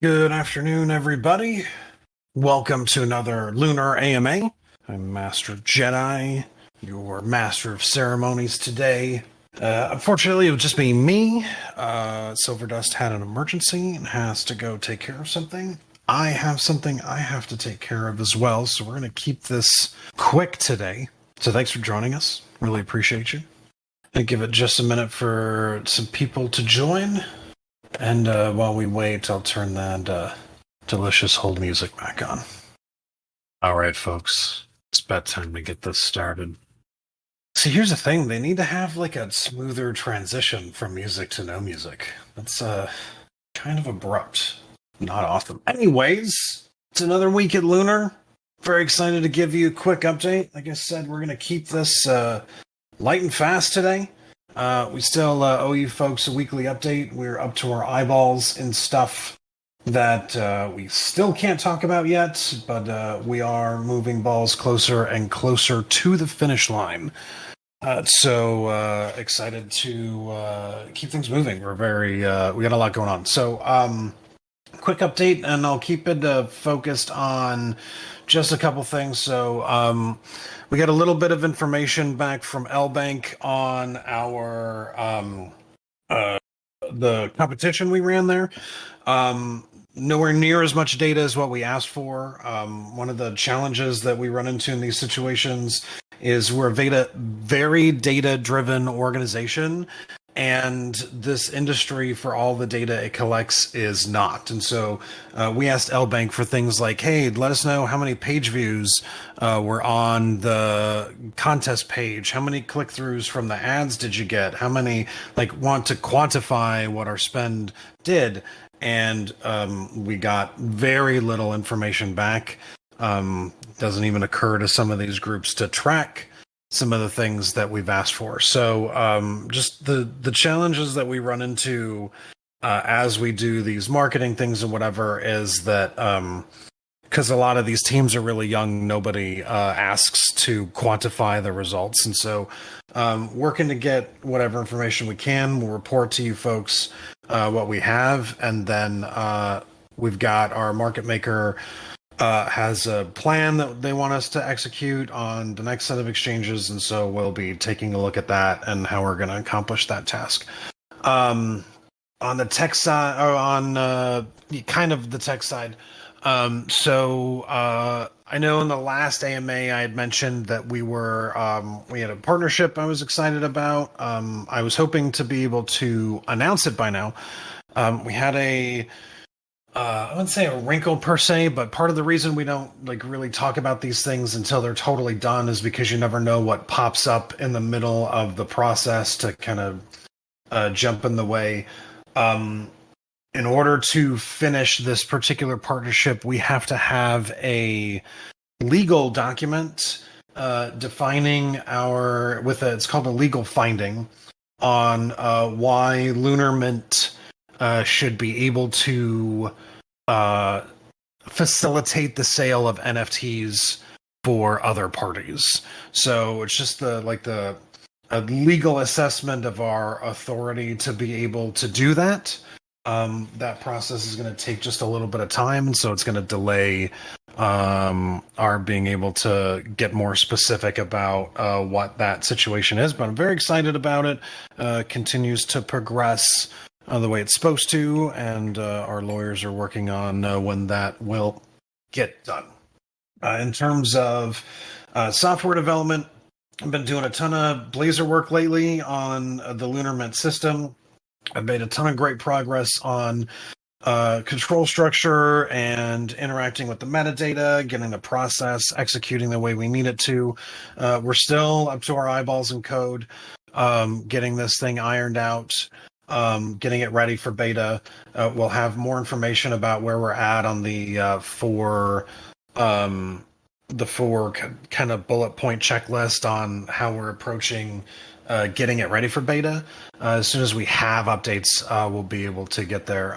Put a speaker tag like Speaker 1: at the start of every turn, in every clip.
Speaker 1: Good afternoon, everybody. Welcome to another Lunar AMA. I'm Master Jedi, your Master of Ceremonies today. Unfortunately, it would just be me. Silverdust had an emergency and has to go take care of something. I have something I have to take care of as well, so we're going to keep this quick today. So thanks for joining us. Really appreciate you. And give it just a minute for some people to join. And while we wait, I'll turn that delicious hold music back on. All right, folks. It's bedtime to get this started. See, here's the thing. They need to have like a smoother transition from music to no music. That's kind of abrupt. Not awesome. Anyways, it's another week at Lunar. Very excited to give you a quick update. Like I said, we're going to keep this light and fast today. We still owe you folks a weekly update. We're up to our eyeballs in stuff that we still can't talk about yet, but we are moving balls closer and closer to the finish line. So excited to keep things moving. We're we got a lot going on. So quick update, and I'll keep it focused on just a couple things. So we got a little bit of information back from LBank on our the competition we ran there. Nowhere near as much data as what we asked for. One of the challenges that we run into in these situations is we're a very data-driven organization, and this industry, for all the data it collects, is not. And so we asked LBank for things like, hey, let us know how many page views were on the contest page. How many click-throughs from the ads did you get? How many, want to quantify what our spend did? And we got very little information back. Doesn't even occur to some of these groups to track some of the things that we've asked for. So just the challenges that we run into as we do these marketing things and whatever is that because a lot of these teams are really young, nobody asks to quantify the results. And so working to get whatever information we can. We'll report to you folks what we have. And then we've got our market maker has a plan that they want us to execute on the next set of exchanges, and so we'll be taking a look at that and how we're going to accomplish that task. On the tech side, or on kind of the tech side, so I know in the last AMA I had mentioned that we had a partnership I was excited about. I was hoping to be able to announce it by now. We had I wouldn't say a wrinkle per se, but part of the reason we don't really talk about these things until they're totally done is because you never know what pops up in the middle of the process to kind of jump in the way. In order to finish this particular partnership, we have to have a legal document defining it's called a legal finding on why Lunar Mint should be able to facilitate the sale of NFTs for other parties. So it's just a legal assessment of our authority to be able to do that. That process is going to take just a little bit of time, and so it's going to delay our being able to get more specific about what that situation is. But I'm very excited about it. Continues to progress the way it's supposed to, and our lawyers are working on when that will get done. In terms of software development, I've been doing a ton of Blazor work lately on the Lunar Mint system. I've made a ton of great progress on control structure and interacting with the metadata, getting the process executing the way we need it to. We're still up to our eyeballs in code, getting this thing ironed out. Getting it ready for beta. We'll have more information about where we're at on the four kind of bullet point checklist on how we're approaching getting it ready for beta. As soon as we have updates, we'll be able to get there.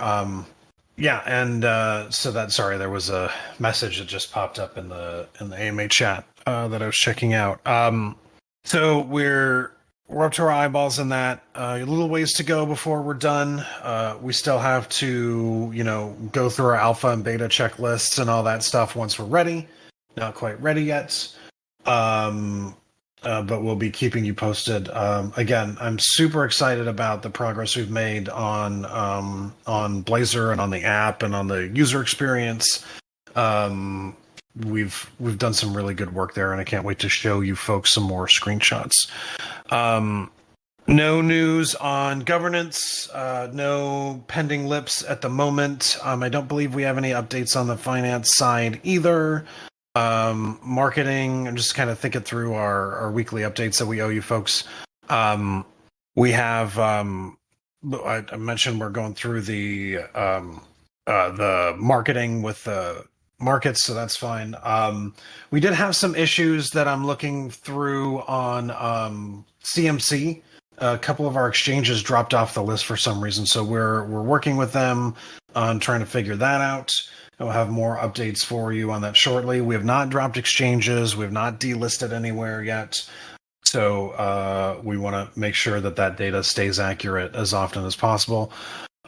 Speaker 1: Sorry, there was a message that just popped up in the AMA chat that I was checking out. So we're we're up to our eyeballs in that. A little ways to go before we're done. We still have to, go through our alpha and beta checklists and all that stuff once we're ready. Not quite ready yet. But we'll be keeping you posted. Again, I'm super excited about the progress we've made on Blazor and on the app and on the user experience. We've done some really good work there, and I can't wait to show you folks some more screenshots. No news on governance, no pending lips at the moment. I don't believe we have any updates on the finance side either. Marketing, I'm just kind of thinking through our weekly updates that we owe you folks. We have, I mentioned we're going through the marketing with the markets, so that's fine. We did have some issues that I'm looking through on CMC. A couple of our exchanges dropped off the list for some reason, so we're working with them on trying to figure that out. I'll have more updates for you on that shortly. We have not dropped exchanges. We have not delisted anywhere yet. So we want to make sure that data stays accurate as often as possible.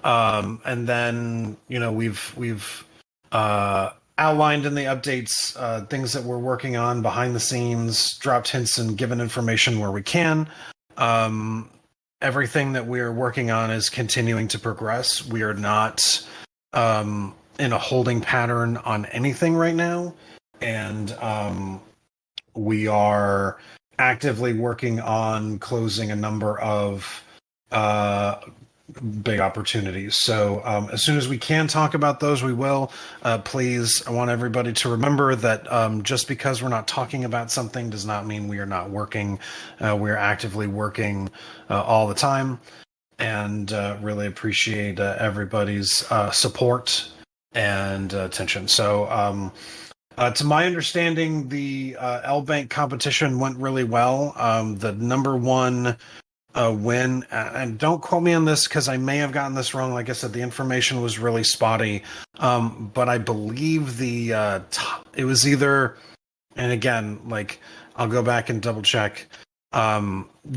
Speaker 1: And then, we've outlined in the updates things that we're working on behind the scenes, dropped hints and given information where we can. Everything that we're working on is continuing to progress. We are not in a holding pattern on anything right now. And we are actively working on closing a number of big opportunities. So as soon as we can talk about those, we will. Please, I want everybody to remember that just because we're not talking about something does not mean we are not working. We are actively working all the time, and really appreciate everybody's support and attention. So to my understanding, the L-Bank competition went really well. The number one win, and don't quote me on this because I may have gotten this wrong. Like I said, the information was really spotty, but I believe it was either, and again, like I'll go back and double check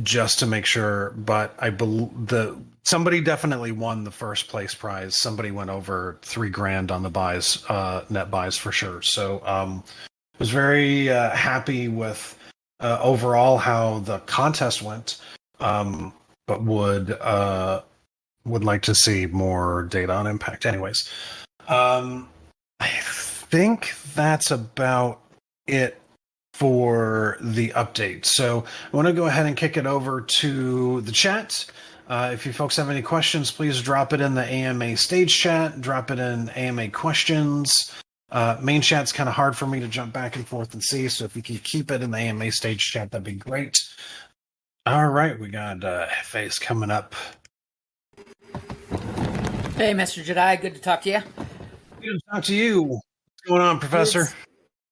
Speaker 1: just to make sure, but I believe somebody definitely won the first place prize. Somebody went over $3,000 on the buys, net buys for sure. So was very happy with overall how the contest went, but would like to see more data on impact. Anyways, I think that's about it for the update. So I want to go ahead and kick it over to the chat. If you folks have any questions, please drop it in the AMA stage chat, drop it in AMA questions. Main chat's kind of hard for me to jump back and forth and see, so if you can keep it in the AMA stage chat, that'd be great. All right, we got FAs coming up.
Speaker 2: Hey, Mr. Jedi, good to talk to you.
Speaker 1: Good to talk to you. What's going on, Professor?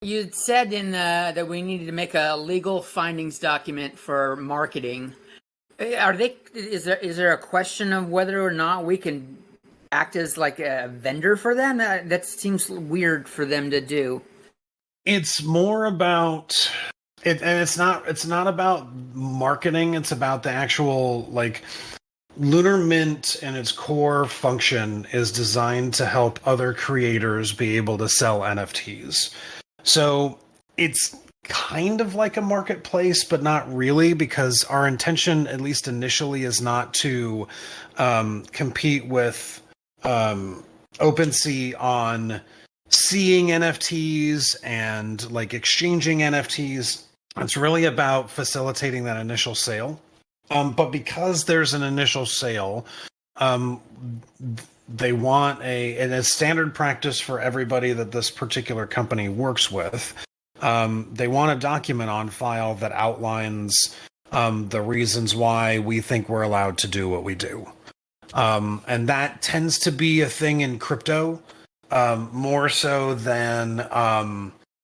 Speaker 2: You'd said that we needed to make a legal findings document for marketing. Is there a question of whether or not we can act as like a vendor for them? That seems weird for them to do.
Speaker 1: It's more about it, and it's not about marketing. It's about the actual, like, Lunar Mint and its core function is designed to help other creators be able to sell NFTs. So it's kind of like a marketplace, but not really, because our intention, at least initially, is not to compete with OpenSea on seeing NFTs and like exchanging NFTs. It's really about facilitating that initial sale. But because there's an initial sale, they want and it's standard practice for everybody that this particular company works with. They want a document on file that outlines the reasons why we think we're allowed to do what we do. And that tends to be a thing in crypto, more so than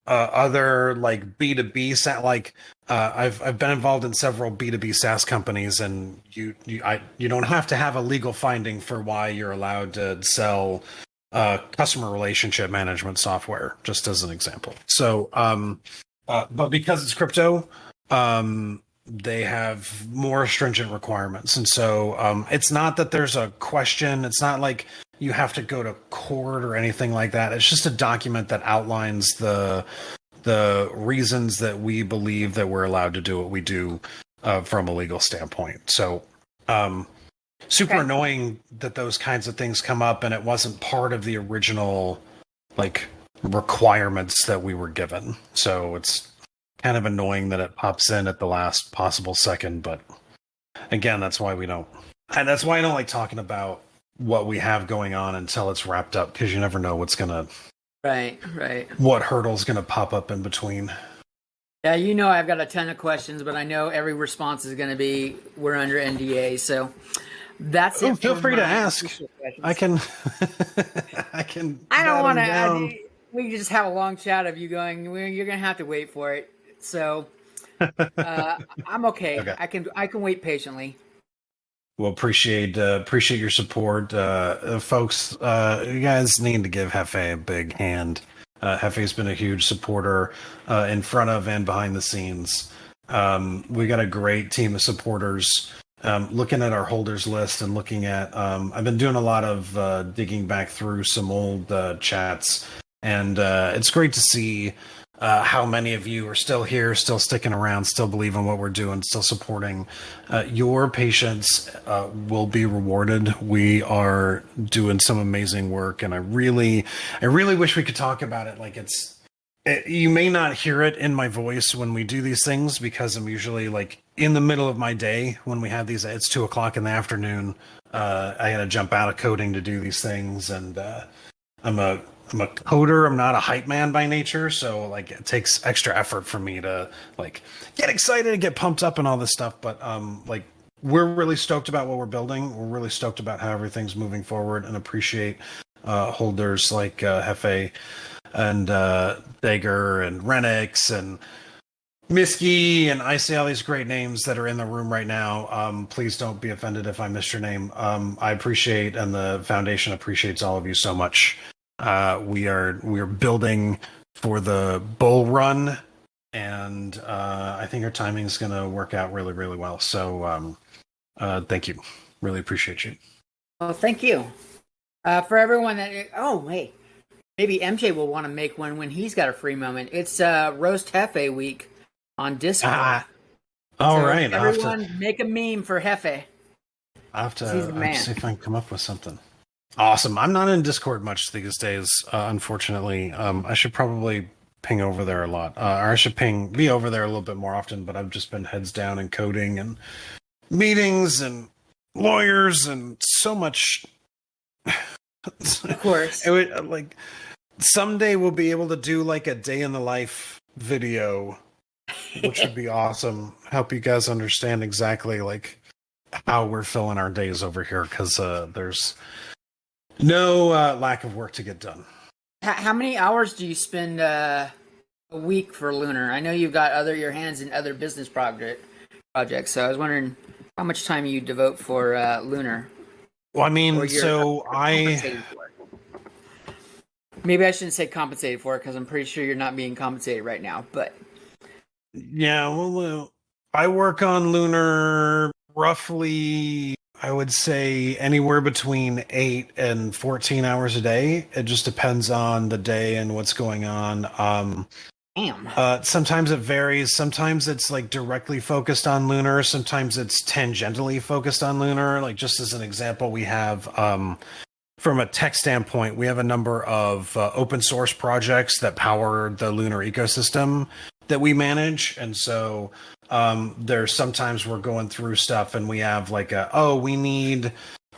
Speaker 1: other like B2B like I've been involved in several B2B SaaS companies, and you don't have to have a legal finding for why you're allowed to sell customer relationship management software, just as an example. So but because it's crypto, they have more stringent requirements. And so it's not that there's a question. It's not like you have to go to court or anything like that. It's just a document that outlines the reasons that we believe that we're allowed to do what we do from a legal standpoint. So super annoying that those kinds of things come up and it wasn't part of the original like requirements that we were given. So it's kind of annoying that it pops in at the last possible second, but again, that's why we don't, and that's why I don't like talking about what we have going on until it's wrapped up, because you never know what's gonna
Speaker 2: right
Speaker 1: what hurdle's gonna pop up in between.
Speaker 2: Yeah, I've got a ton of questions, but I know every response is going to be we're under NDA, so that's it.
Speaker 1: Feel free to ask. I can
Speaker 2: I don't want to. We can just have a long chat of you going, you're going to have to wait for it. So I'm okay. I can wait patiently.
Speaker 1: Well, appreciate your support, folks. You guys need to give Hefe a big hand. Hefe's been a huge supporter in front of and behind the scenes. We got a great team of supporters. Looking at our holders list and looking at, I've been doing a lot of digging back through some old chats, and it's great to see how many of you are still here, still sticking around, still believe in what we're doing, still supporting. Your patience will be rewarded. We are doing some amazing work, and I really wish we could talk about it. Like you may not hear it in my voice when we do these things, because I'm usually like in the middle of my day when we have these. It's 2:00 in the afternoon. I got to jump out of coding to do these things, and I'm a coder. I'm not a hype man by nature, so like it takes extra effort for me to like get excited and get pumped up and all this stuff. But like we're really stoked about what we're building. We're really stoked about how everything's moving forward, and appreciate holders like Hefe and Dagger and Renix and Miski, and I see all these great names that are in the room right now. Please don't be offended if I missed your name. I appreciate, and the foundation appreciates all of you so much. We are building for the bull run, and I think our timing is going to work out really, really well. So thank you. Really appreciate you.
Speaker 2: Well, thank you. For everyone that, maybe MJ will want to make one when he's got a free moment. It's Roast Hefe Week on Discord.
Speaker 1: All right.
Speaker 2: Everyone make a meme for Hefe.
Speaker 1: I'll have to see if I can come up with something. Awesome. I'm not in Discord much these days, unfortunately. I should probably ping over there a lot. Or I should be over there a little bit more often, but I've just been heads down in coding and meetings and lawyers and so much.
Speaker 2: Of course.
Speaker 1: Like someday we'll be able to do like a day in the life video, which would be awesome. Help you guys understand exactly like how we're filling our days over here, because there's no lack of work to get done.
Speaker 2: How many hours do you spend a week for Lunar? I know you've got your hands in other business projects, so I was wondering how much time you devote for Lunar.
Speaker 1: Well, I mean,
Speaker 2: maybe I shouldn't say compensated for it, because I'm pretty sure you're not being compensated right now, but
Speaker 1: yeah, well, I work on Lunar roughly, I would say, anywhere between 8 and 14 hours a day. It just depends on the day and what's going on. Sometimes it varies. Sometimes it's like directly focused on Lunar. Sometimes it's tangentially focused on Lunar. Like just as an example, we have from a tech standpoint, we have a number of open source projects that power the Lunar ecosystem that we manage. And so there's sometimes we're going through stuff and we have like we need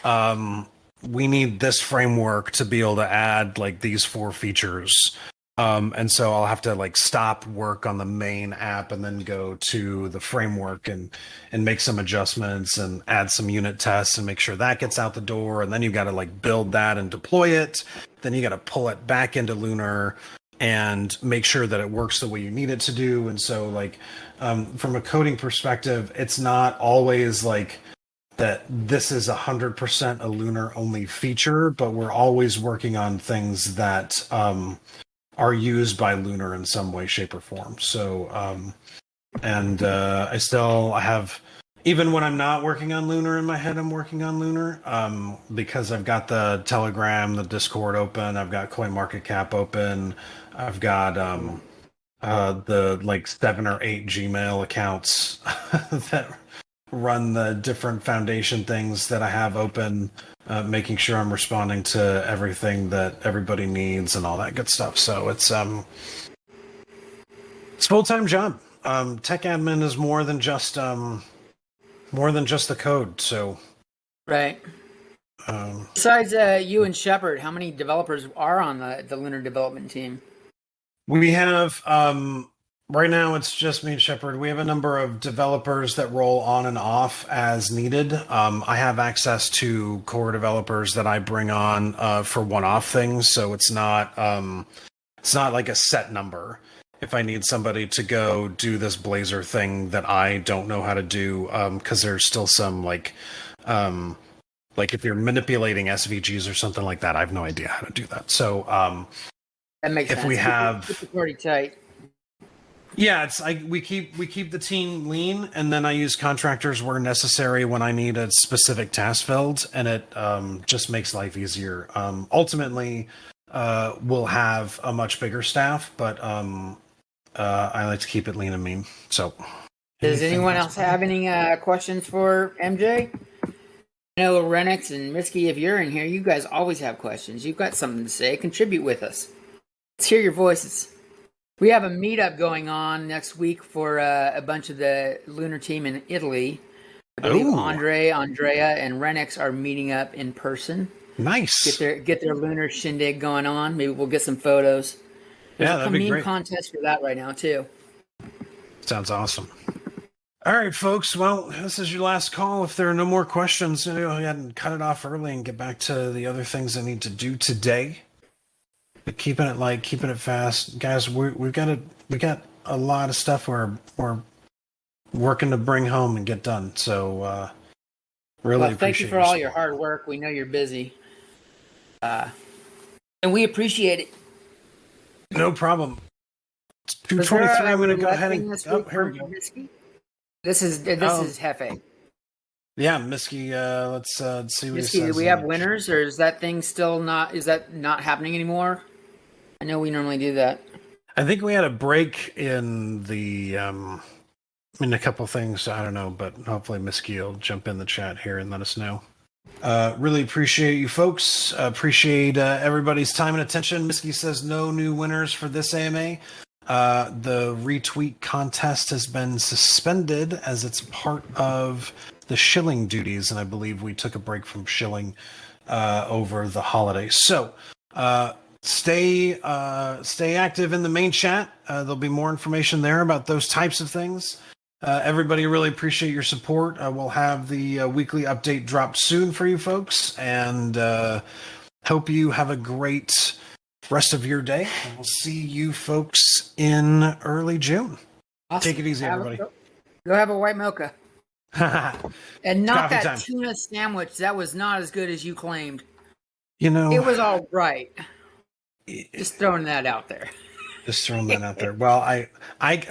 Speaker 1: this framework to be able to add like these 4 features. And so I'll have to like stop work on the main app and then go to the framework and make some adjustments and add some unit tests and make sure that gets out the door. And then you got to like build that and deploy it. Then you got to pull it back into Lunar and make sure that it works the way you need it to do. And so like from a coding perspective, it's not always like that this is 100% a Lunar only feature, but we're always working on things that are used by Lunar in some way, shape, or form. So And I have, even when I'm not working on Lunar in my head, I'm working on Lunar, because I've got the Telegram, the Discord open, I've got CoinMarketCap open, I've got the like 7 or 8 Gmail accounts that run the different foundation things that I have open, making sure I'm responding to everything that everybody needs and all that good stuff. So it's a full-time job. Tech admin is more than just the code. So
Speaker 2: Right. Besides you and Shepard, how many developers are on the Lunar development team?
Speaker 1: we have right now it's just me and Shepard. We have a number of developers that roll on and off as needed. I have access to core developers that I bring on for one-off things, so it's not like a set number. If I need somebody to go do this Blazor thing that I don't know how to do, because there's still some like if you're manipulating SVGs or something like that, I have no idea how to do that. So
Speaker 2: That makes sense.
Speaker 1: if we have,
Speaker 2: it's pretty tight.
Speaker 1: yeah, we keep the team lean, and then I use contractors where necessary when I need a specific task filled, and it just makes life easier. Ultimately, we'll have a much bigger staff, but I like to keep it lean and mean. So,
Speaker 2: does anyone else have any questions for MJ? I know Renix and Misky, if you're in here, you guys always have questions. You've got something to say. Contribute with us. Let's hear your voices. We have a meetup going on next week for a bunch of the Lunar team in Italy. I believe Andrea, and Renix are meeting up in person.
Speaker 1: Nice.
Speaker 2: Get their Lunar shindig going on. Maybe we'll get some photos. There's
Speaker 1: that'd be great.
Speaker 2: Contest for that right now too.
Speaker 1: Sounds awesome. All right, folks. Well, this is your last call. If there are no more questions, go ahead and cut it off early and get back to the other things I need to do today. But keeping it fast, guys. We got a lot of stuff we're working to bring home and get done. So really appreciate.
Speaker 2: Thank you for all your hard work. We know you're busy, and we appreciate it.
Speaker 1: No problem. 2:23. I'm going to go ahead and here we go.
Speaker 2: This is Hefe.
Speaker 1: Yeah, Misky. Let's see what
Speaker 2: Misky,
Speaker 1: he says.
Speaker 2: do we have winners, or is that thing still not? Is that not happening anymore? I know we normally do that.
Speaker 1: I think we had a break in the in a couple things. I don't know, but hopefully Misky will jump in the chat here and let us know. Really appreciate you folks. Appreciate everybody's time and attention. Misky says no new winners for this AMA. The retweet contest has been suspended as it's part of the shilling duties, and I believe we took a break from shilling over the holidays. So stay active in the main chat. There'll be more information there about those types of things. Everybody, really appreciate your support. We'll have the weekly update dropped soon for you folks, and hope you have a great rest of your day. And we'll see you folks in early June.
Speaker 2: Awesome.
Speaker 1: Take it easy, everybody.
Speaker 2: Go have a white mocha. And not that
Speaker 1: time.
Speaker 2: tuna sandwich. That was not as good as you claimed.
Speaker 1: You know,
Speaker 2: it was all right. Just throwing that out there.
Speaker 1: Just throwing that out there. Well, I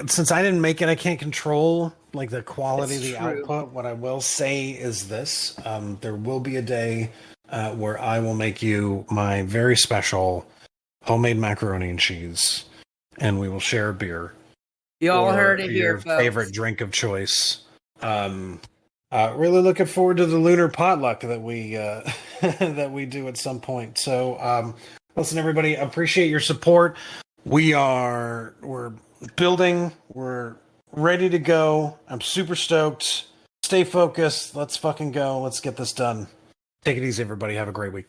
Speaker 1: since I didn't make it, I can't control like the quality of the output. What I will say is this: there will be a day where I will make you my very special homemade macaroni and cheese, and we will share a beer.
Speaker 2: You all heard it here, folks.
Speaker 1: Favorite drink of choice. Really looking forward to the Lunar potluck that we that we do at some point. So, listen, everybody, appreciate your support. We're building. We're ready to go. I'm super stoked. Stay focused. Let's fucking go. Let's get this done. Take it easy, everybody. Have a great week.